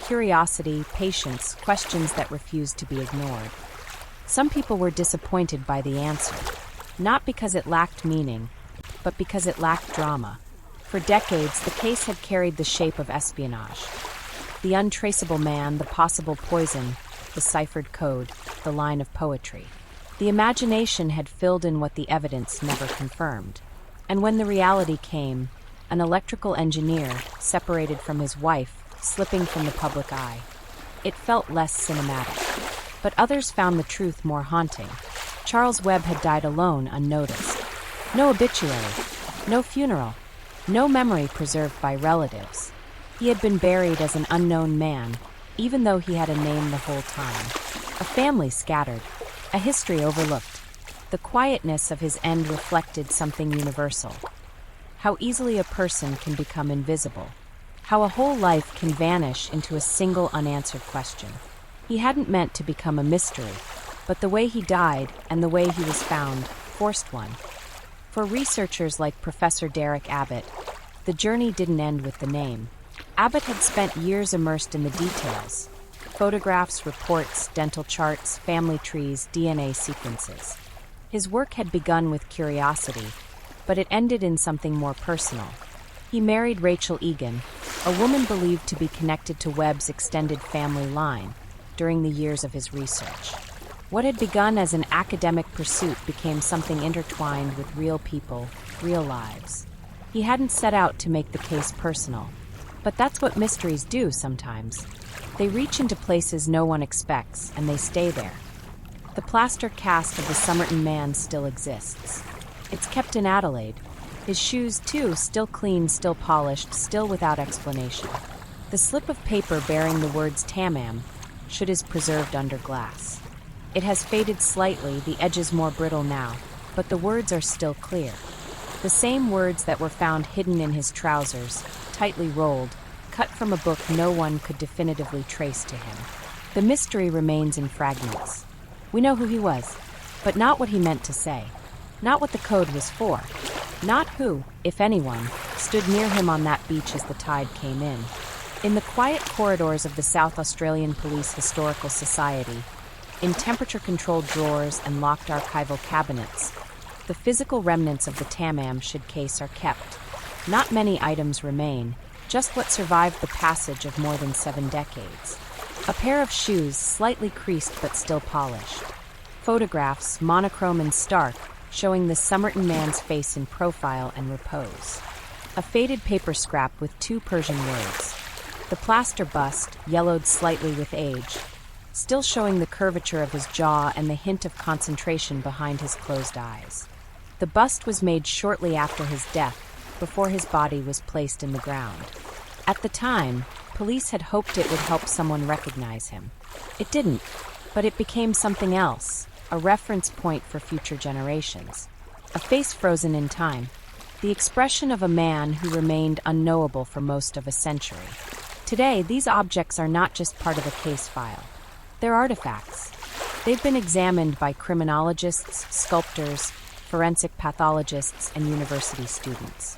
Curiosity, patience, questions that refused to be ignored. Some people were disappointed by the answer, not because it lacked meaning, but because it lacked drama. For decades, the case had carried the shape of espionage. The untraceable man, the possible poison, the ciphered code, the line of poetry. The imagination had filled in what the evidence never confirmed. And when the reality came, an electrical engineer, separated from his wife, slipping from the public eye, it felt less cinematic. But others found the truth more haunting. Charles Webb had died alone, unnoticed. No obituary, no funeral, no memory preserved by relatives. He had been buried as an unknown man, even though he had a name the whole time. A family scattered, a history overlooked. The quietness of his end reflected something universal. How easily a person can become invisible. How a whole life can vanish into a single unanswered question. He hadn't meant to become a mystery, but the way he died and the way he was found forced one. For researchers like Professor Derek Abbott, the journey didn't end with the name. Abbott had spent years immersed in the details. Photographs, reports, dental charts, family trees, DNA sequences. His work had begun with curiosity, but it ended in something more personal. He married Rachel Egan, a woman believed to be connected to Webb's extended family line, during the years of his research. What had begun as an academic pursuit became something intertwined with real people, real lives. He hadn't set out to make the case personal. But that's what mysteries do sometimes. They reach into places no one expects, and they stay there. The plaster cast of the Somerton Man still exists. It's kept in Adelaide. His shoes, too, still clean, still polished, still without explanation. The slip of paper bearing the words Tamam Shud is preserved under glass. It has faded slightly, the edges more brittle now, but the words are still clear. The same words that were found hidden in his trousers, tightly rolled, cut from a book no one could definitively trace to him. The mystery remains in fragments. We know who he was, but not what he meant to say. Not what the code was for. Not who, if anyone, stood near him on that beach as the tide came in. In the quiet corridors of the South Australian Police Historical Society, in temperature-controlled drawers and locked archival cabinets, the physical remnants of the Tamam Shud case are kept. Not many items remain, just what survived the passage of more than 7 decades. A pair of shoes, slightly creased but still polished. Photographs, monochrome and stark, showing the Somerton Man's face in profile and repose. A faded paper scrap with 2 Persian words. The plaster bust, yellowed slightly with age, still showing the curvature of his jaw and the hint of concentration behind his closed eyes. The bust was made shortly after his death, before his body was placed in the ground. At the time, police had hoped it would help someone recognize him. It didn't, but it became something else, a reference point for future generations. A face frozen in time, the expression of a man who remained unknowable for most of a century. Today, these objects are not just part of a case file. They're artifacts. They've been examined by criminologists, sculptors, forensic pathologists, and university students.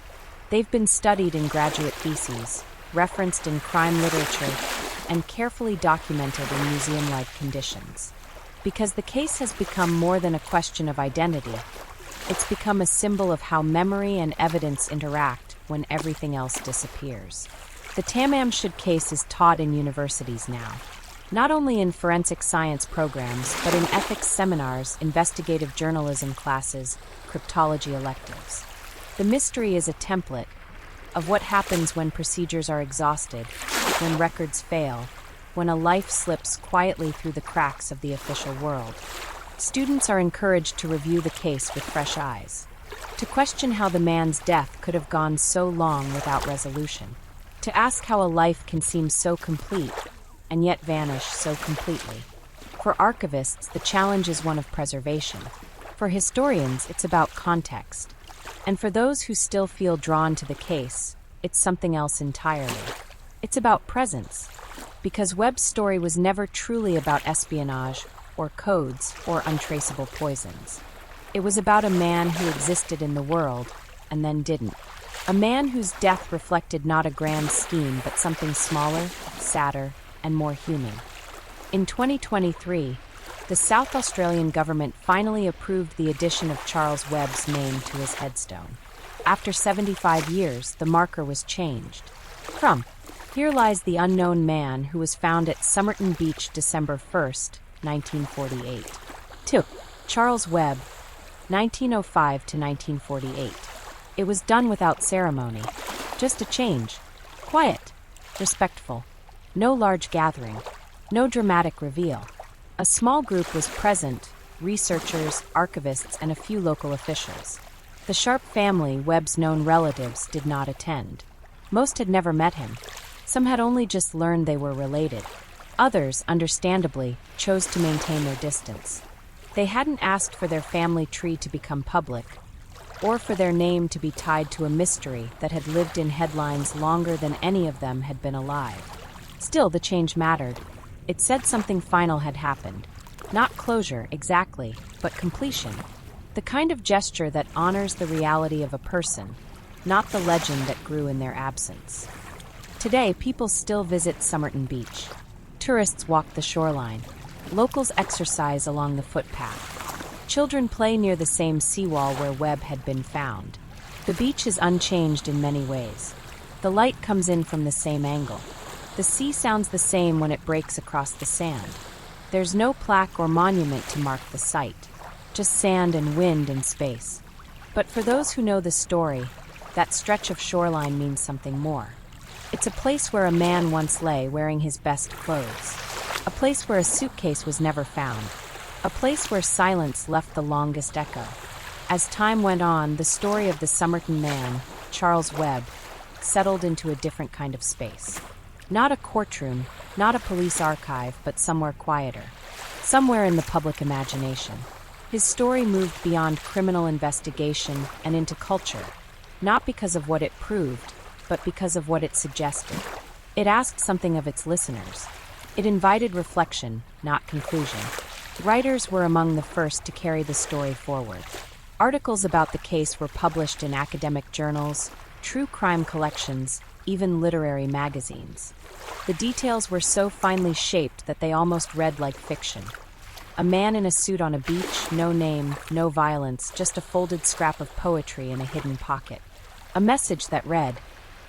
They've been studied in graduate theses, referenced in crime literature, and carefully documented in museum-like conditions. Because the case has become more than a question of identity, it's become a symbol of how memory and evidence interact when everything else disappears. The Tamám Shud case is taught in universities now, not only in forensic science programs, but in ethics seminars, investigative journalism classes, cryptology electives. The mystery is a template of what happens when procedures are exhausted, when records fail, when a life slips quietly through the cracks of the official world. Students are encouraged to review the case with fresh eyes, to question how the man's death could have gone so long without resolution, to ask how a life can seem so complete and yet vanish so completely. For archivists, the challenge is one of preservation. For historians, it's about context. And for those who still feel drawn to the case, it's something else entirely. It's about presence. Because Webb's story was never truly about espionage, or codes, or untraceable poisons. It was about a man who existed in the world, and then didn't. A man whose death reflected not a grand scheme, but something smaller, sadder, and more human. In 2023, the South Australian government finally approved the addition of Charles Webb's name to his headstone. After 75 years, the marker was changed. From "Here lies the unknown man who was found at Somerton Beach December 1st, 1948," to "Charles Webb, 1905 to 1948." It was done without ceremony. Just a change. Quiet. Respectful. No large gathering. No dramatic reveal. A small group was present, researchers, archivists, and a few local officials. The Sharp family, Webb's known relatives, did not attend. Most had never met him. Some had only just learned they were related. Others, understandably, chose to maintain their distance. They hadn't asked for their family tree to become public, or for their name to be tied to a mystery that had lived in headlines longer than any of them had been alive. Still, the change mattered. It said something final had happened. Not closure, exactly, but completion. The kind of gesture that honors the reality of a person, not the legend that grew in their absence. Today, people still visit Somerton Beach. Tourists walk the shoreline. Locals exercise along the footpath. Children play near the same seawall where Webb had been found. The beach is unchanged in many ways. The light comes in from the same angle. The sea sounds the same when it breaks across the sand. There's no plaque or monument to mark the site, just sand and wind and space. But for those who know the story, that stretch of shoreline means something more. It's a place where a man once lay wearing his best clothes. A place where a suitcase was never found. A place where silence left the longest echo. As time went on, the story of the Somerton Man, Charles Webb, settled into a different kind of space. Not a courtroom, not a police archive, but somewhere quieter. Somewhere in the public imagination. His story moved beyond criminal investigation and into culture, not because of what it proved, but because of what it suggested. It asked something of its listeners. It invited reflection, not conclusion. Writers were among the first to carry the story forward. Articles about the case were published in academic journals, true crime collections, even literary magazines. The details were so finely shaped that they almost read like fiction. A man in a suit on a beach, no name, no violence, just a folded scrap of poetry in a hidden pocket. A message that read,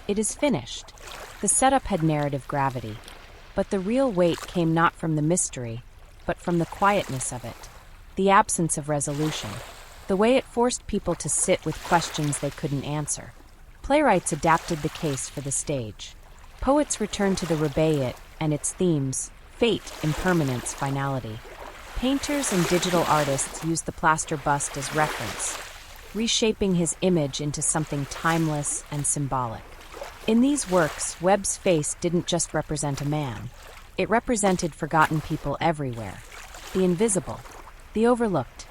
"It is finished." The setup had narrative gravity, but the real weight came not from the mystery, but from the quietness of it, the absence of resolution, the way it forced people to sit with questions they couldn't answer. Playwrights adapted the case for the stage. Poets returned to the Rubaiyat and its themes, fate, impermanence, finality. Painters and digital artists used the plaster bust as reference, reshaping his image into something timeless and symbolic. In these works, Webb's face didn't just represent a man. It represented forgotten people everywhere. The invisible, the overlooked,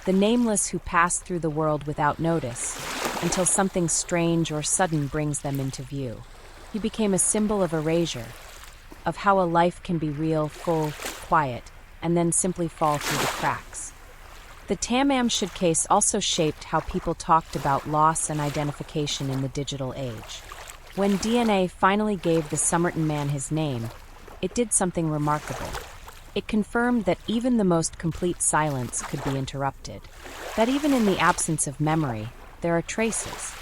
the nameless who pass through the world without notice, until something strange or sudden brings them into view. He became a symbol of erasure, of how a life can be real, full, quiet, and then simply fall through the cracks. The Tamám Shud case also shaped how people talked about loss and identification in the digital age. When DNA finally gave the Somerton Man his name, it did something remarkable. It confirmed that even the most complete silence could be interrupted. That even in the absence of memory, there are traces.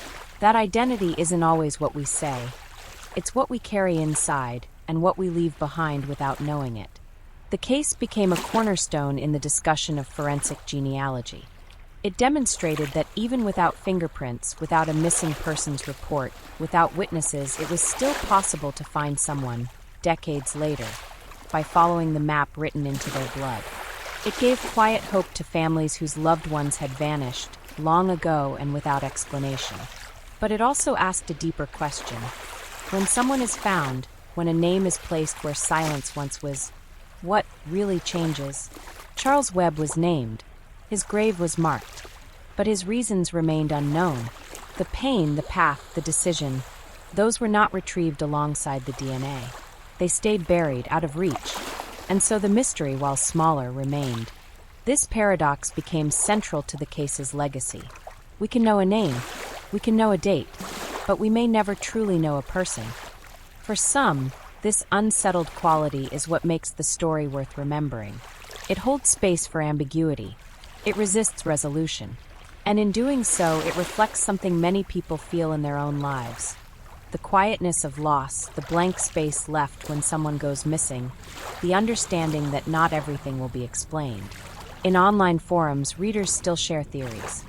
That identity isn't always what we say. It's what we carry inside and what we leave behind without knowing it. The case became a cornerstone in the discussion of forensic genealogy. It demonstrated that even without fingerprints, without a missing persons report, without witnesses, it was still possible to find someone, decades later, by following the map written into their blood. It gave quiet hope to families whose loved ones had vanished, long ago and without explanation. But it also asked a deeper question. When someone is found, when a name is placed where silence once was, what really changes? Charles Webb was named. His grave was marked. But his reasons remained unknown. The pain, the path, the decision, those were not retrieved alongside the DNA. They stayed buried, out of reach. And so the mystery, while smaller, remained. This paradox became central to the case's legacy. We can know a name, we can know a date, but we may never truly know a person. For some, this unsettled quality is what makes the story worth remembering. It holds space for ambiguity. It resists resolution. And in doing so, it reflects something many people feel in their own lives. The quietness of loss, the blank space left when someone goes missing, the understanding that not everything will be explained. In online forums, readers still share theories.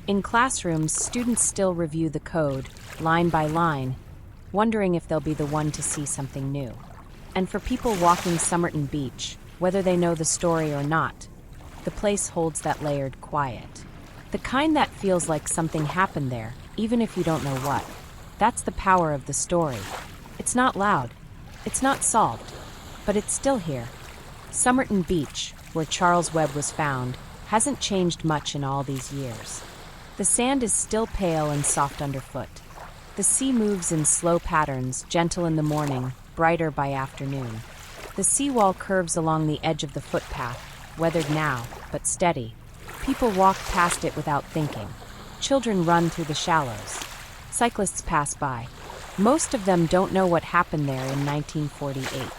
In classrooms, students still review the code, line by line, wondering if they'll be the one to see something new. And for people walking Somerton Beach, whether they know the story or not, the place holds that layered quiet. The kind that feels like something happened there, even if you don't know what. That's the power of the story. It's not loud. It's not solved. But it's still here. Somerton Beach, where Charles Webb was found, hasn't changed much in all these years. The sand is still pale and soft underfoot. The sea moves in slow patterns, gentle in the morning, brighter by afternoon. The seawall curves along the edge of the footpath, weathered now, but steady. People walk past it without thinking. Children run through the shallows. Cyclists pass by. Most of them don't know what happened there in 1948.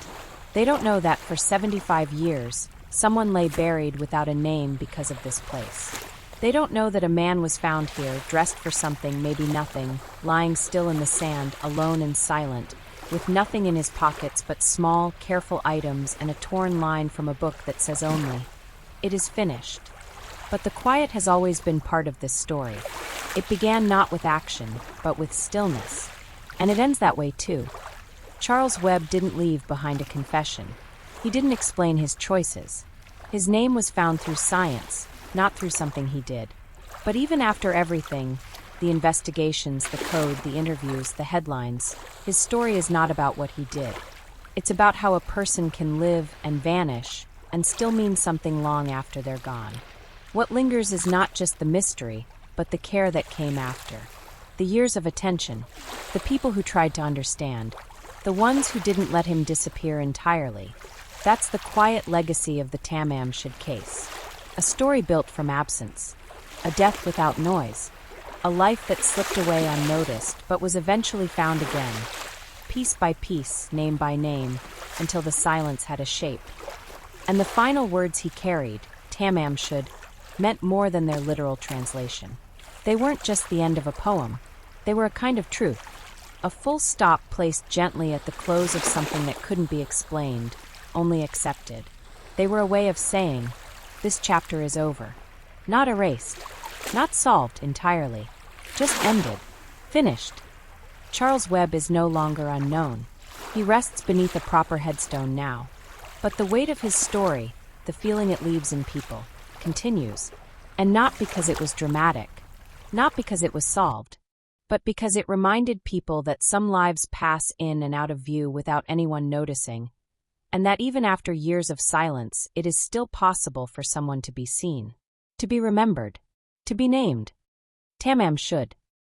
They don't know that for 75 years, someone lay buried without a name because of this place. They don't know that a man was found here, dressed for something, maybe nothing, lying still in the sand, alone and silent, with nothing in his pockets but small, careful items and a torn line from a book that says only, "It is finished." But the quiet has always been part of this story. It began not with action, but with stillness. And it ends that way too. Charles Webb didn't leave behind a confession. He didn't explain his choices. His name was found through science, not through something he did. But even after everything, the investigations, the code, the interviews, the headlines, his story is not about what he did. It's about how a person can live and vanish and still mean something long after they're gone. What lingers is not just the mystery, but the care that came after. The years of attention, the people who tried to understand, the ones who didn't let him disappear entirely. That's the quiet legacy of the Tamám Shud case. A story built from absence, a death without noise, a life that slipped away unnoticed but was eventually found again, piece by piece, name by name, until the silence had a shape. And the final words he carried, Tamám Shud, meant more than their literal translation. They weren't just the end of a poem. They were a kind of truth, a full stop placed gently at the close of something that couldn't be explained, only accepted. They were a way of saying, this chapter is over. Not erased, not solved entirely, just ended, finished. Charles Webb is no longer unknown. He rests beneath a proper headstone now. But the weight of his story, the feeling it leaves in people, continues. And not because it was dramatic, not because it was solved, but because it reminded people that some lives pass in and out of view without anyone noticing, and that even after years of silence, it is still possible for someone to be seen, to be remembered, to be named. Tamám Shud.